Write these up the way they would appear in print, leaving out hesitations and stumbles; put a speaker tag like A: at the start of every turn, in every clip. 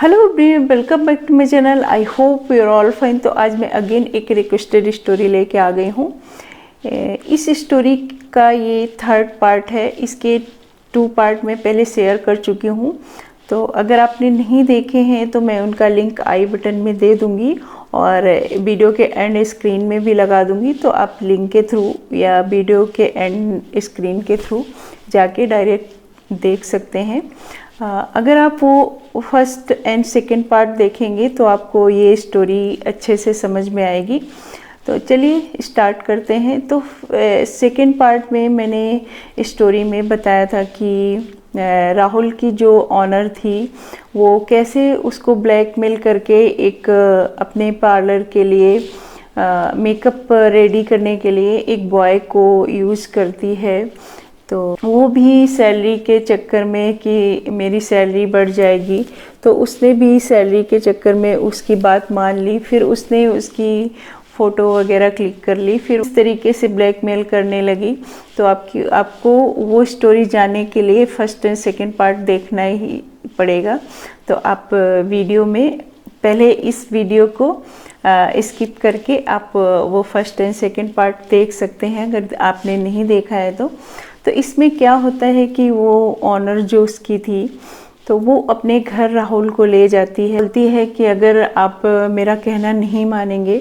A: Hello everyone, welcome back to my channel. I hope you are all fine. तो आज मैं again एक requested story लेके आ गई हूँ। इस स्टोरी का ये थर्ड पार्ट है। इसके 2 पार्ट मैं पहले शेयर कर चुकी हूँ, तो अगर आपने नहीं देखे हैं तो मैं उनका लिंक आई बटन में दे दूँगी और वीडियो के एंड स्क्रीन में भी लगा दूँगी। तो आप लिंक के थ्रू या वीडियो के एंड स्क्रीन के थ्रू जाके डायरेक्ट देख सकते हैं। अगर आप वो फर्स्ट एंड सेकंड पार्ट देखेंगे तो आपको ये स्टोरी अच्छे से समझ में आएगी। तो चलिए स्टार्ट करते हैं। तो सेकंड पार्ट में मैंने स्टोरी में बताया था कि राहुल की जो ऑनर थी वो कैसे उसको ब्लैकमेल करके एक अपने पार्लर के लिए मेकअप रेडी करने के लिए एक बॉय को यूज़ करती है। तो वो भी सैलरी के चक्कर में कि मेरी सैलरी बढ़ जाएगी, तो उसने भी सैलरी के चक्कर में उसकी बात मान ली। फिर उसने उसकी फ़ोटो वगैरह क्लिक कर ली, फिर उस तरीके से ब्लैकमेल करने लगी। तो आपको वो स्टोरी जानने के लिए फर्स्ट एंड सेकंड पार्ट देखना ही पड़ेगा। तो आप वीडियो में पहले इस वीडियो को स्किप करके आप वो फर्स्ट एंड सेकंड पार्ट देख सकते हैं अगर आपने नहीं देखा है तो इसमें क्या होता है कि वो ऑनर जो उसकी थी तो वो अपने घर राहुल को ले जाती है। बोलती है कि अगर आप मेरा कहना नहीं मानेंगे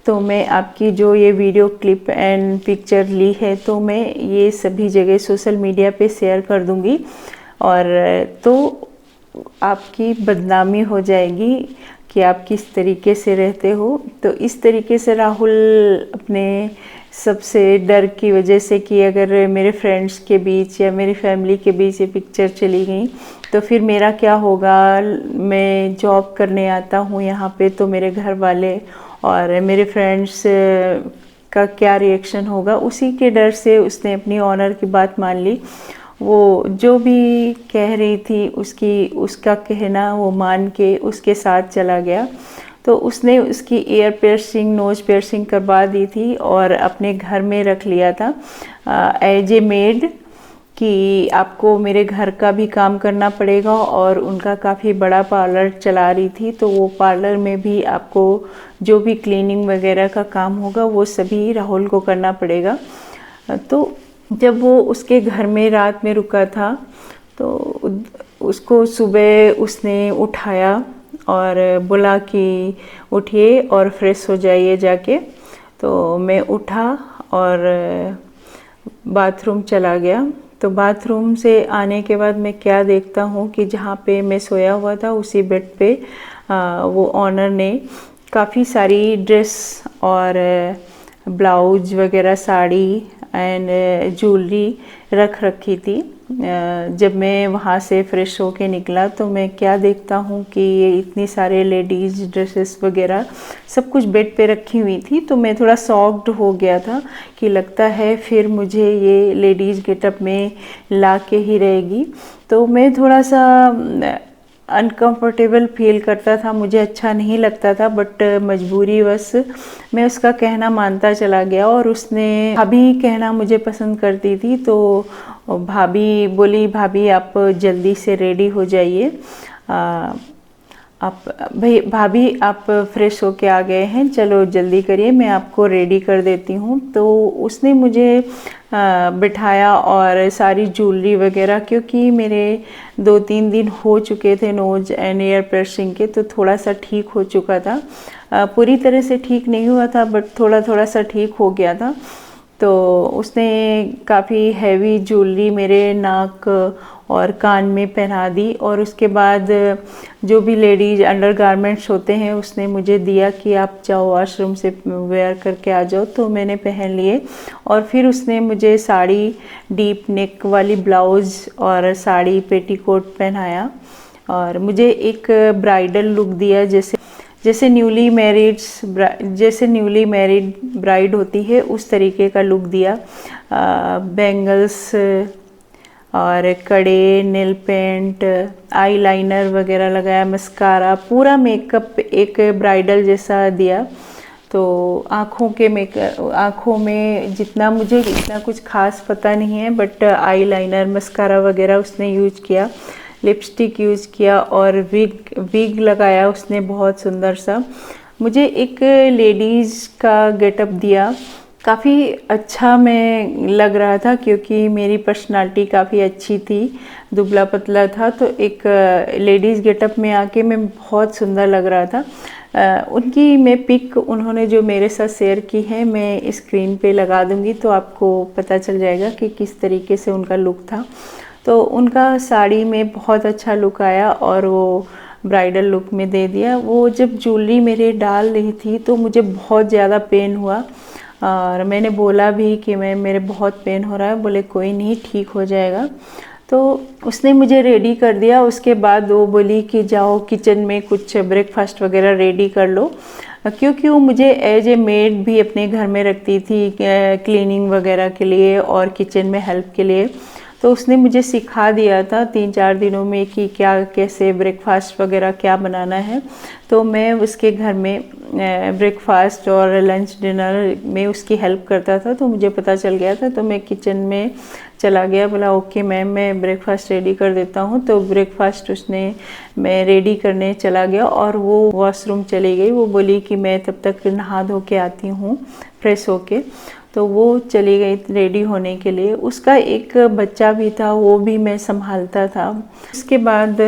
A: तो मैं आपकी जो ये वीडियो क्लिप एंड पिक्चर ली है तो मैं ये सभी जगह सोशल मीडिया पे शेयर कर दूंगी और तो आपकी बदनामी हो जाएगी कि आप किस तरीके से रहते हो। तो इस तरीके से राहुल अपने सबसे डर की वजह से कि अगर मेरे फ्रेंड्स के बीच या मेरी फैमिली के बीच ये पिक्चर चली गई तो फिर मेरा क्या होगा। मैं जॉब करने आता हूँ यहाँ पे तो मेरे घर वाले और मेरे फ्रेंड्स का क्या रिएक्शन होगा, उसी के डर से उसने अपनी ऑनर की बात मान ली। वो जो भी कह रही थी उसका कहना वो मान के उसके साथ चला गया। तो उसने उसकी ईयर पियर्सिंग नोज पियर्सिंग करवा दी थी और अपने घर में रख लिया था एज ए मेड कि आपको मेरे घर का भी काम करना पड़ेगा। और उनका काफ़ी बड़ा पार्लर चला रही थी, तो वो पार्लर में भी आपको जो भी क्लीनिंग वगैरह का काम होगा वो सभी राहुल को करना पड़ेगा। तो जब वो उसके घर में रात में रुका था तो उसको सुबह उसने उठाया और बोला कि उठिए और फ्रेश हो जाइए जाके। तो मैं उठा और बाथरूम चला गया। तो बाथरूम से आने के बाद मैं क्या देखता हूँ कि जहाँ पे मैं सोया हुआ था उसी बेड पे वो ऑनर ने काफ़ी सारी ड्रेस और ब्लाउज वगैरह साड़ी एंड ज्वेलरी रख रखी थी। जब मैं वहाँ से फ्रेश होके निकला तो मैं क्या देखता हूँ कि ये इतनी सारे लेडीज़ ड्रेसेस वगैरह सब कुछ बेड पे रखी हुई थी। तो मैं थोड़ा शॉक्ड हो गया था कि लगता है फिर मुझे ये लेडीज़ गेटअप में ला के ही रहेगी। तो मैं थोड़ा सा अनकंफर्टेबल फील करता था, मुझे अच्छा नहीं लगता था, बट मजबूरी बस मैं उसका कहना मानता चला गया। और उसने भाभी कहना मुझे पसंद करती थी, तो भाभी बोली भाभी आप जल्दी से रेडी हो जाइए, आप भाभी आप फ्रेश होके आ गए हैं, चलो जल्दी करिए मैं आपको रेडी कर देती हूँ। तो उसने मुझे बिठाया और सारी ज्वेलरी वगैरह, क्योंकि मेरे 2-3 दिन हो चुके थे नोज एंड ईयर पियर्सिंग के, तो थोड़ा सा ठीक हो चुका था। पूरी तरह से ठीक नहीं हुआ था बट थोड़ा थोड़ा सा ठीक हो गया था। तो उसने काफ़ी हैवी ज्वेलरी मेरे नाक और कान में पहना दी और उसके बाद जो भी लेडीज अंडरगारमेंट्स होते हैं उसने मुझे दिया कि आप जाओ वॉशरूम से वेयर करके आ जाओ। तो मैंने पहन लिए और फिर उसने मुझे साड़ी डीप नेक वाली ब्लाउज़ और साड़ी पेटीकोट पहनाया और मुझे एक ब्राइडल लुक दिया, जैसे न्यूली मैरिड ब्राइड होती है उस तरीके का लुक दिया। बैंगल्स और कड़े, नेल पेंट, आईलाइनर वगैरह लगाया, मस्कारा, पूरा मेकअप एक ब्राइडल जैसा दिया। तो आँखों में जितना कुछ खास पता नहीं है बट आईलाइनर मस्कारा वगैरह उसने यूज किया। लिपस्टिक यूज़ किया और विग लगाया उसने बहुत सुंदर सा। मुझे एक लेडीज़ का गेटअप दिया, काफ़ी अच्छा मैं लग रहा था क्योंकि मेरी पर्सनालिटी काफ़ी अच्छी थी, दुबला पतला था, तो एक लेडीज़ गेटअप में आके मैं बहुत सुंदर लग रहा था। उनकी मैं पिक उन्होंने जो मेरे साथ शेयर की है मैं स्क्रीन पे लगा दूंगी, तो आपको पता चल जाएगा कि किस तरीके से उनका लुक था। तो उनका साड़ी में बहुत अच्छा लुक आया और वो ब्राइडल लुक में दे दिया। वो जब ज्वेलरी मेरे डाल रही थी तो मुझे बहुत ज़्यादा पेन हुआ और मैंने बोला भी कि मेरे बहुत पेन हो रहा है। बोले कोई नहीं, ठीक हो जाएगा। तो उसने मुझे रेडी कर दिया। उसके बाद वो बोली कि जाओ किचन में कुछ ब्रेकफास्ट वगैरह रेडी कर लो, क्योंकि वो मुझे एज ए मेड भी अपने घर में रखती थी क्लीनिंग वगैरह के लिए और किचन में हेल्प के लिए। तो उसने मुझे सिखा दिया था 3-4 दिनों में कि क्या कैसे ब्रेकफास्ट वगैरह क्या बनाना है। तो मैं उसके घर में ब्रेकफास्ट और लंच डिनर में उसकी हेल्प करता था, तो मुझे पता चल गया था। तो मैं किचन में चला गया, बोला ओके मैम मैं ब्रेकफास्ट रेडी कर देता हूँ। तो ब्रेकफास्ट मैं रेडी करने चला गया और वो वॉशरूम चली गई। वो बोली कि मैं तब तक नहा धो के आती हूँ फ्रेश होके। तो वो चली गई रेडी होने के लिए। उसका एक बच्चा भी था, वो भी मैं संभालता था। उसके बाद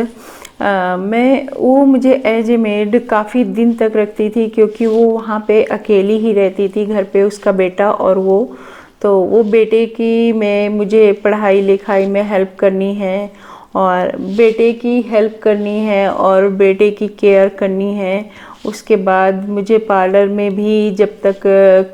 A: वो मुझे एज ए मेड काफ़ी दिन तक रखती थी, क्योंकि वो वहाँ पे अकेली ही रहती थी घर पे, उसका बेटा और वो। तो वो बेटे की मुझे पढ़ाई लिखाई में हेल्प करनी है और बेटे की हेल्प करनी है और बेटे की केयर करनी है। उसके बाद मुझे पार्लर में भी जब तक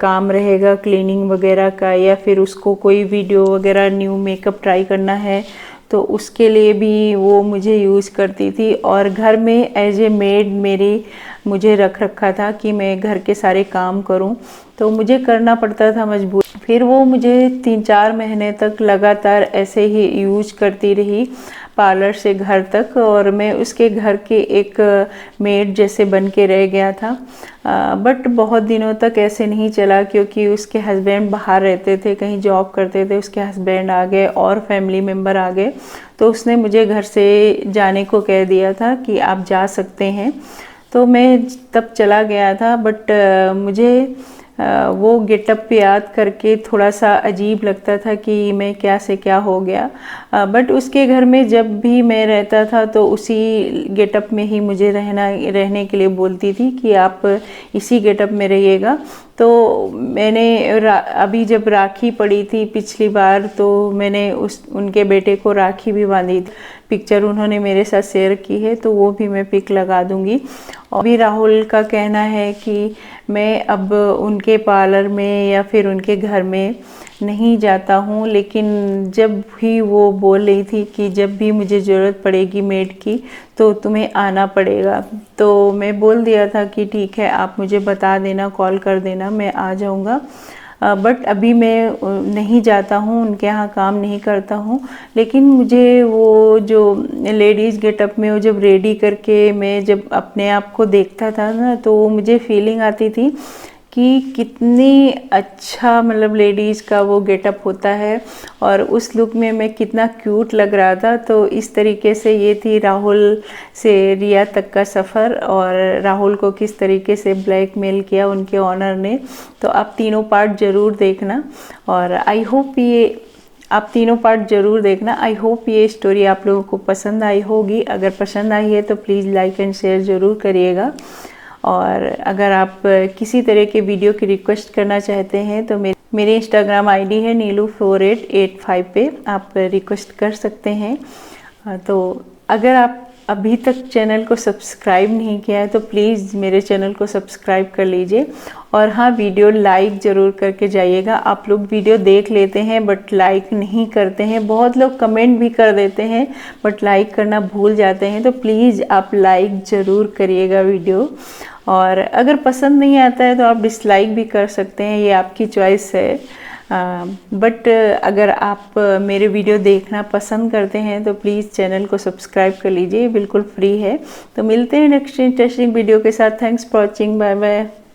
A: काम रहेगा क्लीनिंग वगैरह का, या फिर उसको कोई वीडियो वगैरह न्यू मेकअप ट्राई करना है तो उसके लिए भी वो मुझे यूज़ करती थी। और घर में एज ए मेड मुझे रख रखा था कि मैं घर के सारे काम करूं, तो मुझे करना पड़ता था मजबूर। फिर वो मुझे 3-4 महीने तक लगातार ऐसे ही यूज करती रही, पार्लर से घर तक, और मैं उसके घर के एक मेड जैसे बन के रह गया था। बट बहुत दिनों तक ऐसे नहीं चला, क्योंकि उसके हस्बैंड बाहर रहते थे, कहीं जॉब करते थे। उसके हस्बैंड आ गए और फैमिली मेम्बर आ गए, तो उसने मुझे घर से जाने को कह दिया था कि आप जा सकते हैं। तो मैं तब चला गया था। बट मुझे वो गेटअप याद करके थोड़ा सा अजीब लगता था कि मैं क्या से क्या हो गया। बट उसके घर में जब भी मैं रहता था तो उसी गेटअप में ही मुझे रहने के लिए बोलती थी कि आप इसी गेटअप में रहिएगा। तो मैंने अभी जब राखी पड़ी थी पिछली बार, तो मैंने उनके बेटे को राखी भी बांधी थी। पिक्चर उन्होंने मेरे साथ शेयर की है, तो वो भी मैं पिक लगा दूंगी। और भी राहुल का कहना है कि मैं अब उनके पार्लर में या फिर उनके घर में नहीं जाता हूँ, लेकिन जब भी वो बोल रही थी कि जब भी मुझे ज़रूरत पड़ेगी मेड की तो तुम्हें आना पड़ेगा, तो मैं बोल दिया था कि ठीक है, आप मुझे बता देना, कॉल कर देना, मैं आ जाऊँगा। बट अभी मैं नहीं जाता हूँ, उनके यहाँ काम नहीं करता हूँ। लेकिन मुझे वो जो लेडीज़ गेटअप में वो जब रेडी करके मैं जब अपने आप को देखता था ना, तो वो मुझे फीलिंग आती थी कि कितनी अच्छा मतलब लेडीज़ का वो गेटअप होता है और उस लुक में मैं कितना क्यूट लग रहा था। तो इस तरीके से ये थी राहुल से रिया तक का सफ़र, और राहुल को किस तरीके से ब्लैकमेल किया उनके ऑनर ने। तो आप तीनों पार्ट ज़रूर देखना, और आई होप आप तीनों पार्ट ज़रूर देखना। आई होप ये स्टोरी आप लोगों को पसंद आई होगी। अगर पसंद आई है तो प्लीज़ लाइक एंड शेयर ज़रूर करिएगा। और अगर आप किसी तरह के वीडियो की रिक्वेस्ट करना चाहते हैं तो मेरी इंस्टाग्राम आईडी है नीलू4885 पे आप रिक्वेस्ट कर सकते हैं। तो अगर आप अभी तक चैनल को सब्सक्राइब नहीं किया है तो प्लीज़ मेरे चैनल को सब्सक्राइब कर लीजिए। और हाँ, वीडियो लाइक ज़रूर करके जाइएगा। आप लोग वीडियो देख लेते हैं बट लाइक नहीं करते हैं। बहुत लोग कमेंट भी कर देते हैं बट लाइक करना भूल जाते हैं, तो प्लीज़ आप लाइक ज़रूर करिएगा वीडियो। और अगर पसंद नहीं आता है तो आप डिसलाइक भी कर सकते हैं, ये आपकी चॉइस है। बट अगर आप मेरे वीडियो देखना पसंद करते हैं तो प्लीज़ चैनल को सब्सक्राइब कर लीजिए, बिल्कुल फ्री है। तो मिलते हैं नेक्स्ट इंटरेस्टिंग वीडियो के साथ। Thanks for watching, bye bye.